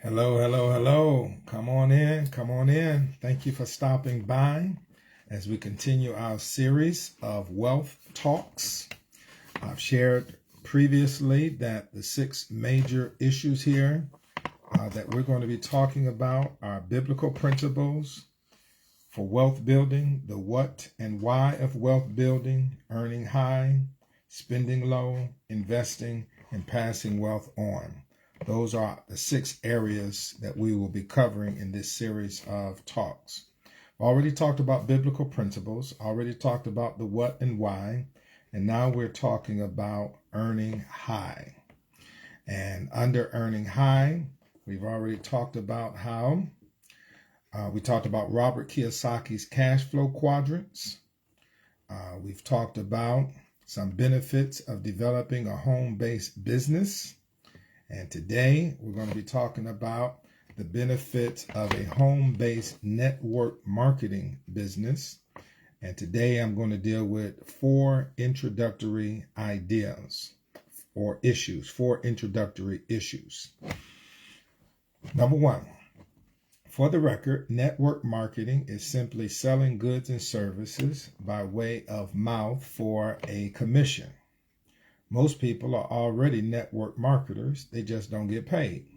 Hello, hello, hello. Come on in, come on in. Thank you for stopping by as we continue our series of wealth talks. I've shared previously that the 6 major issues here that we're going to be talking about are biblical principles for wealth building, the what and why of wealth building, earning high, spending low, investing, and passing wealth on. Those are the 6 areas that we will be covering in this series of talks. Already talked about biblical principles, already talked about the what and why, and now we're talking about earning high. And under earning high, we've already talked about how we talked about Robert Kiyosaki's cash flow quadrants. We've talked about some benefits of developing a home-based business. And today we're going to be talking about the benefits of a home-based network marketing business. And today I'm going to deal with 4 introductory ideas or issues, 4 introductory issues. Number 1, for the record, network marketing is simply selling goods and services by way of mouth for a commission. Most people are already network marketers. They just don't get paid.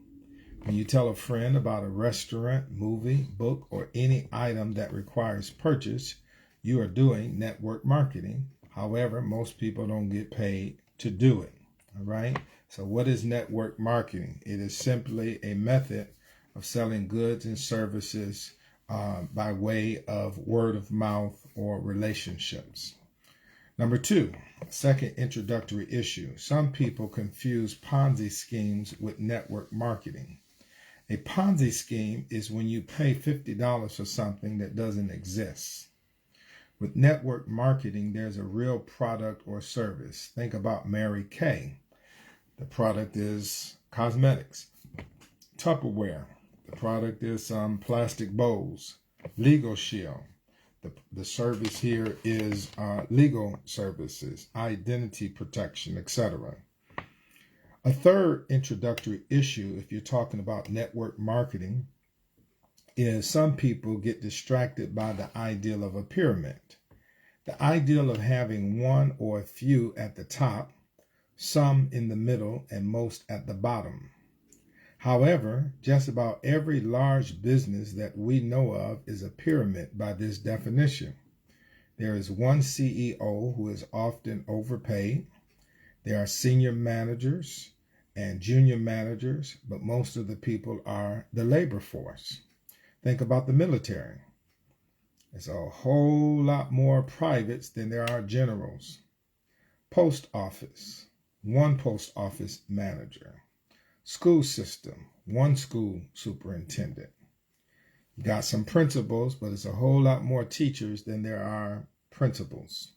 When you tell a friend about a restaurant, movie, book, or any item that requires purchase, you are doing network marketing. However, most people don't get paid to do it. All right. So what is network marketing? It is simply a method of selling goods and services by way of word of mouth or relationships. Number 2, second introductory issue. Some people confuse Ponzi schemes with network marketing. A Ponzi scheme is when you pay $50 for something that doesn't exist. With network marketing, there's a real product or service. Think about Mary Kay. The product is cosmetics. Tupperware. The product is some plastic bowls. Legal Shield. The service here is legal services, identity protection, etc. A third introductory issue, if you're talking about network marketing, is some people get distracted by the ideal of a pyramid. The ideal of having one or a few at the top, some in the middle, and most at the bottom. However, just about every large business that we know of is a pyramid by this definition. There is one CEO who is often overpaid. There are senior managers and junior managers, but most of the people are the labor force. Think about the military. There's a whole lot more privates than there are generals. Post office, one post office manager. School system, one school superintendent. You got some principals, but it's a whole lot more teachers than there are principals.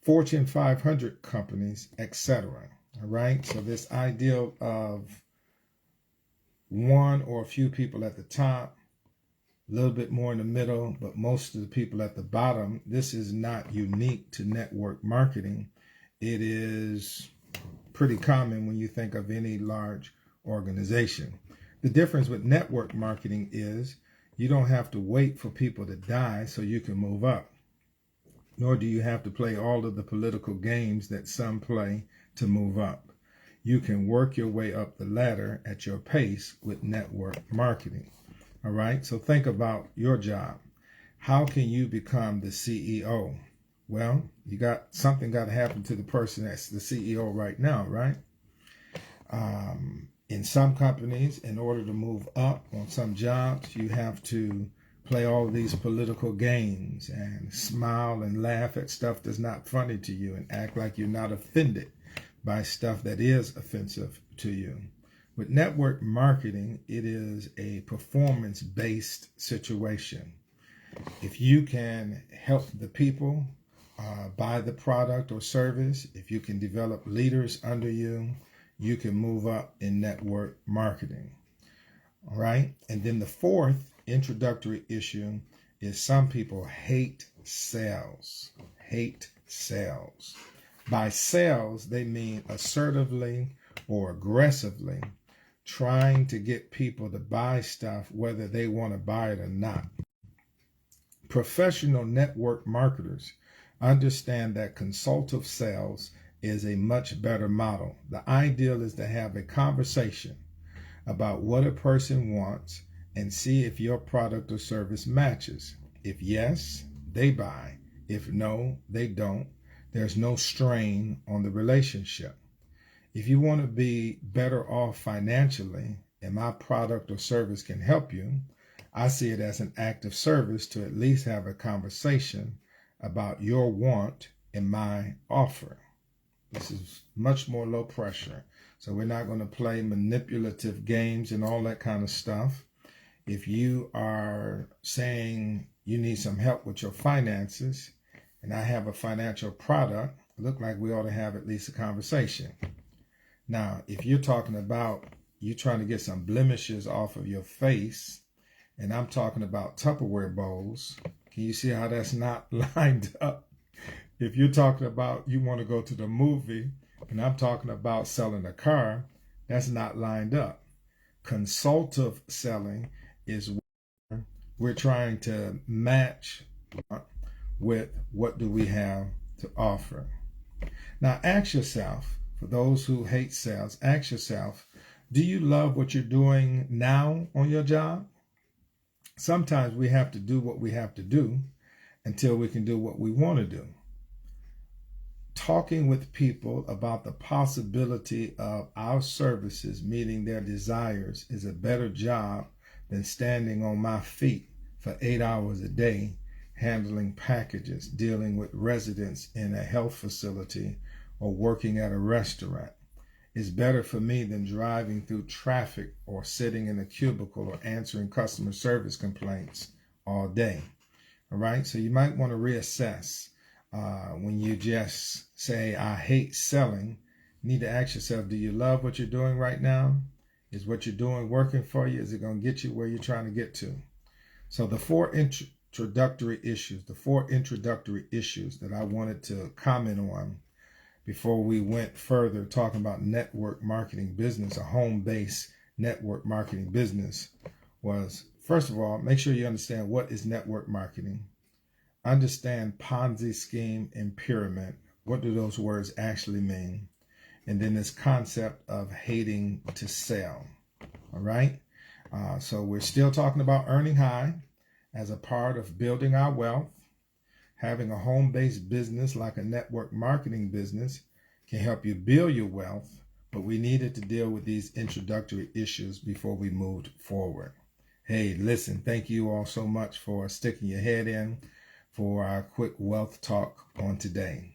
Fortune 500 companies, etc. All right, so this ideal of one or a few people at the top, a little bit more in the middle, but most of the people at the bottom, this is not unique to network marketing. It is pretty common when you think of any large organization. The difference with network marketing is you don't have to wait for people to die so you can move up, nor do you have to play all of the political games that some play to move up. You can work your way up the ladder at your pace with network marketing. All right, so think about your job. How can you become the CEO? Well, something got to happen to the person that's the CEO right now, right? In some companies, in order to move up on some jobs, you have to play all these political games and smile and laugh at stuff that's not funny to you and act like you're not offended by stuff that is offensive to you. With network marketing, it is a performance-based situation. If you can help the people buy the product or service, if you can develop leaders under you, you can move up in network marketing. All right. And then the fourth introductory issue is some people hate sales. Hate sales. By sales, they mean assertively or aggressively trying to get people to buy stuff whether they want to buy it or not. Professional network marketers understand that consultative sales is a much better model. The ideal is to have a conversation about what a person wants and see if your product or service matches. If yes, they buy. If no, they don't. There's no strain on the relationship. If you want to be better off financially and my product or service can help you, I see it as an act of service to at least have a conversation about your want and my offer. This is much more low pressure. So we're not going to play manipulative games and all that kind of stuff. If you are saying you need some help with your finances and I have a financial product, it looks like we ought to have at least a conversation. Now, if you're talking about you trying to get some blemishes off of your face, and I'm talking about Tupperware bowls, can you see how that's not lined up? If you're talking about you want to go to the movie, and I'm talking about selling a car, that's not lined up. Consultative selling is where we're trying to match with what do we have to offer. Now, ask yourself, for those who hate sales, ask yourself, do you love what you're doing now on your job? Sometimes we have to do what we have to do until we can do what we want to do. Talking with people about the possibility of our services meeting their desires is a better job than standing on my feet for 8 hours a day, handling packages, dealing with residents in a health facility, or working at a restaurant. It's better for me than driving through traffic or sitting in a cubicle or answering customer service complaints all day. All right, so you might want to reassess. When you just say, I hate selling, you need to ask yourself, do you love what you're doing right now? Is what you're doing working for you? Is it going to get you where you're trying to get to? So the four introductory issues that I wanted to comment on before we went further talking about network marketing business, a home-based network marketing business, was, first of all, make sure you understand what is network marketing. Understand Ponzi scheme and pyramid. What do those words actually mean? And then this concept of hating to sell. All right? So we're still talking about earning high as a part of building our wealth. Having a home-based business like a network marketing business can help you build your wealth, but we needed to deal with these introductory issues before we moved forward. Hey, listen, thank you all so much for sticking your head in for our quick wealth talk on today.